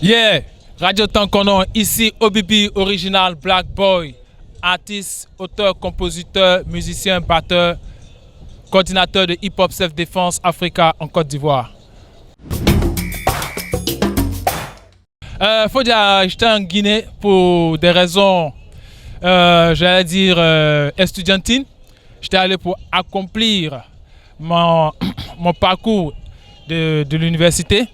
Yeah, Radio Tankono, ici OBB Original Black Boy, artiste, auteur, compositeur, musicien, batteur, coordinateur de Hip Hop Self Défense Africa en Côte d'Ivoire. Faut dire, j'étais en Guinée pour des raisons, j'allais dire, estudiantines. J'étais allé pour accomplir mon parcours de l'université.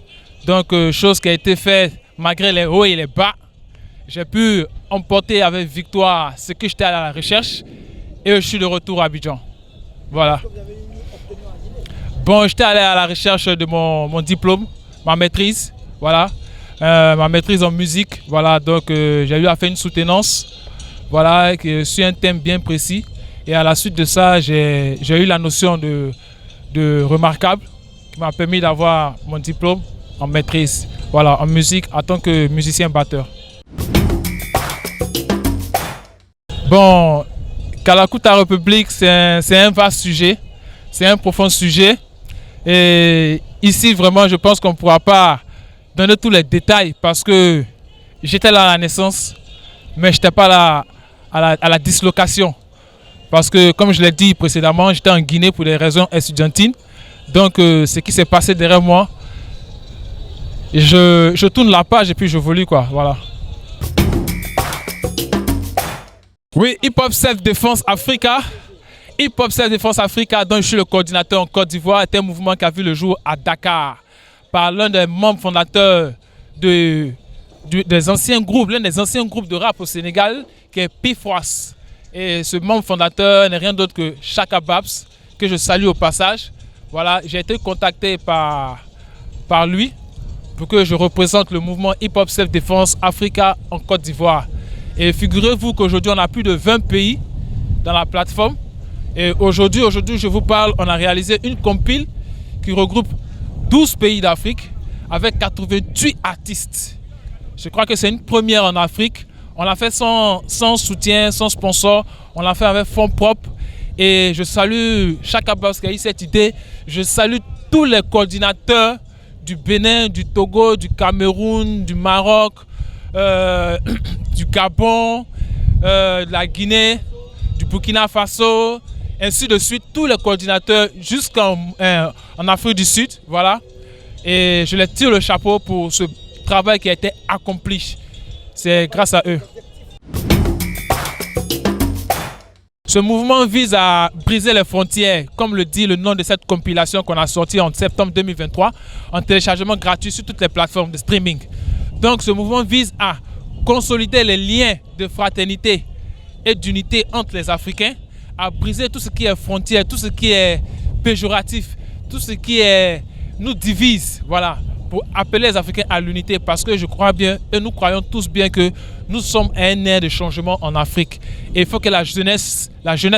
Donc, chose qui a été faite malgré les hauts et les bas. J'ai pu emporter avec victoire ce que j'étais à la recherche et je suis de retour à Abidjan. Voilà. Bon, j'étais allé à la recherche de mon diplôme, ma maîtrise. Voilà. Ma maîtrise en musique. Voilà. Donc, j'ai eu à faire une soutenance. Voilà. Sur un thème bien précis. Et à la suite de ça, j'ai eu la notion de remarquable qui m'a permis d'avoir mon diplôme en maîtrise, voilà, en musique en tant que musicien batteur. Bon, Kalakuta République, c'est un vaste sujet, c'est un profond sujet. Et ici, vraiment, je pense qu'on ne pourra pas donner tous les détails parce que j'étais là à la naissance, mais je n'étais pas là à la dislocation. Parce que, comme je l'ai dit précédemment, j'étais en Guinée pour des raisons estudiantines. Donc, ce qui s'est passé derrière moi, je tourne la page et puis je volue, quoi. Voilà. Oui, Hip Hop Self Défense Africa. Hip Hop Self Défense Africa, dont je suis le coordinateur en Côte d'Ivoire, est un mouvement qui a vu le jour à Dakar par l'un des membres fondateurs des anciens groupes, l'un des anciens groupes de rap au Sénégal, qui est Pifwas. Et ce membre fondateur n'est rien d'autre que Chaka Babs, que je salue au passage. Voilà, j'ai été contacté par lui pour que je représente le mouvement Hip Hop Self Défense Africa en Côte d'Ivoire. Et figurez-vous qu'aujourd'hui, on a plus de 20 pays dans la plateforme. Et aujourd'hui, je vous parle, on a réalisé une compile qui regroupe 12 pays d'Afrique avec 88 artistes. Je crois que c'est une première en Afrique. On l'a fait sans soutien, sans sponsor. On l'a fait avec fonds propres. Et je salue Chaka Babs qui a eu cette idée. Je salue tous les coordinateurs du Bénin, du Togo, du Cameroun, du Maroc, du Gabon, de la Guinée, du Burkina Faso, ainsi de suite. Tous les coordinateurs jusqu'en Afrique du Sud. Voilà. Et je les tire le chapeau pour ce travail qui a été accompli. C'est grâce à eux. Ce mouvement vise à briser les frontières, comme le dit le nom de cette compilation qu'on a sortie en septembre 2023, en téléchargement gratuit sur toutes les plateformes de streaming. Donc ce mouvement vise à consolider les liens de fraternité et d'unité entre les Africains, à briser tout ce qui est frontière, tout ce qui est péjoratif, tout ce qui nous divise, voilà, pour appeler les Africains à l'unité, parce que je crois bien, et nous croyons tous bien que nous sommes à un ère de changement en Afrique. Et il faut que la jeunesse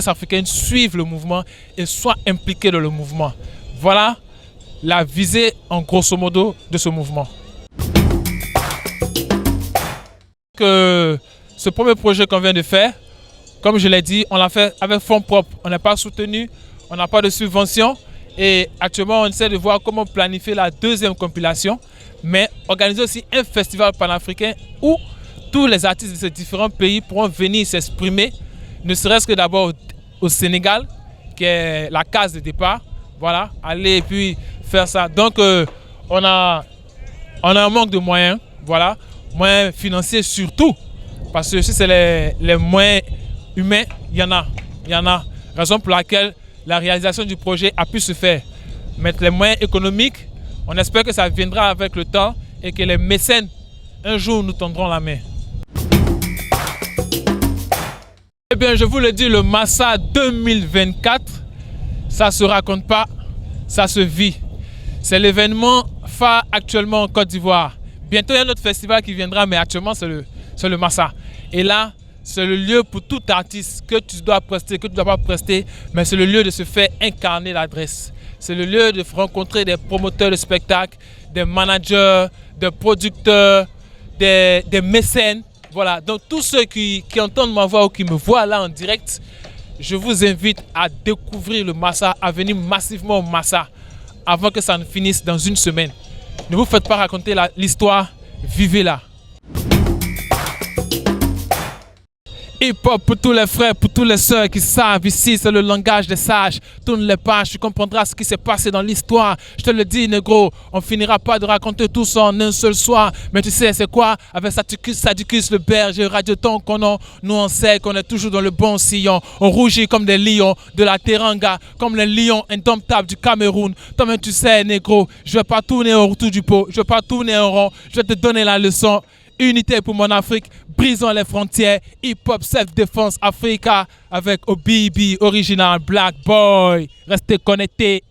africaine suive le mouvement et soit impliquée dans le mouvement. Voilà la visée en grosso modo de ce mouvement. Ce premier projet qu'on vient de faire, comme je l'ai dit, on l'a fait avec fonds propres. On n'est pas soutenu, on n'a pas de subvention. Et actuellement, on essaie de voir comment planifier la deuxième compilation, mais organiser aussi un festival panafricain où tous les artistes de ces différents pays pourront venir s'exprimer, ne serait-ce que d'abord au Sénégal, qui est la case de départ. Voilà, aller et puis faire ça. Donc, on a un manque de moyens, voilà, moyens financiers surtout, parce que si c'est les moyens humains, il y en a. Raison pour laquelle la réalisation du projet a pu se faire. Mais les moyens économiques, on espère que ça viendra avec le temps et que les mécènes, un jour, nous tendront la main. Eh bien, je vous le dis, le Massa 2024, ça ne se raconte pas, ça se vit. C'est l'événement phare actuellement en Côte d'Ivoire. Bientôt, il y a un autre festival qui viendra, mais actuellement, c'est le Massa. Et là, c'est le lieu pour tout artiste que tu dois prester, que tu ne dois pas prester, mais c'est le lieu de se faire incarner l'adresse. C'est le lieu de rencontrer des promoteurs de spectacles, des managers, des producteurs, des mécènes. Voilà, donc tous ceux qui entendent ma voix ou qui me voient là en direct, je vous invite à découvrir le Massa, à venir massivement au Massa avant que ça ne finisse dans une semaine. Ne vous faites pas raconter l'histoire Vivez-la. Hip-hop pour tous les frères, pour tous les sœurs qui savent, ici c'est le langage des sages. Tourne les pages, tu comprendras ce qui s'est passé dans l'histoire. Je te le dis, négro, on finira pas de raconter tout ça en un seul soir. Mais tu sais, c'est quoi? Avec Sadicus le berger, Radioton qu'on a, nous on sait qu'on est toujours dans le bon sillon. On rougit comme des lions de la Teranga, comme les lions indomptables du Cameroun. Toi-même tu sais, négro, je vais pas tourner autour du pot, je vais pas tourner en rond, je vais te donner la leçon. Unité pour mon Afrique, brisons les frontières, hip-hop self-défense Africa avec OBB, original Black Boy. Restez connectés.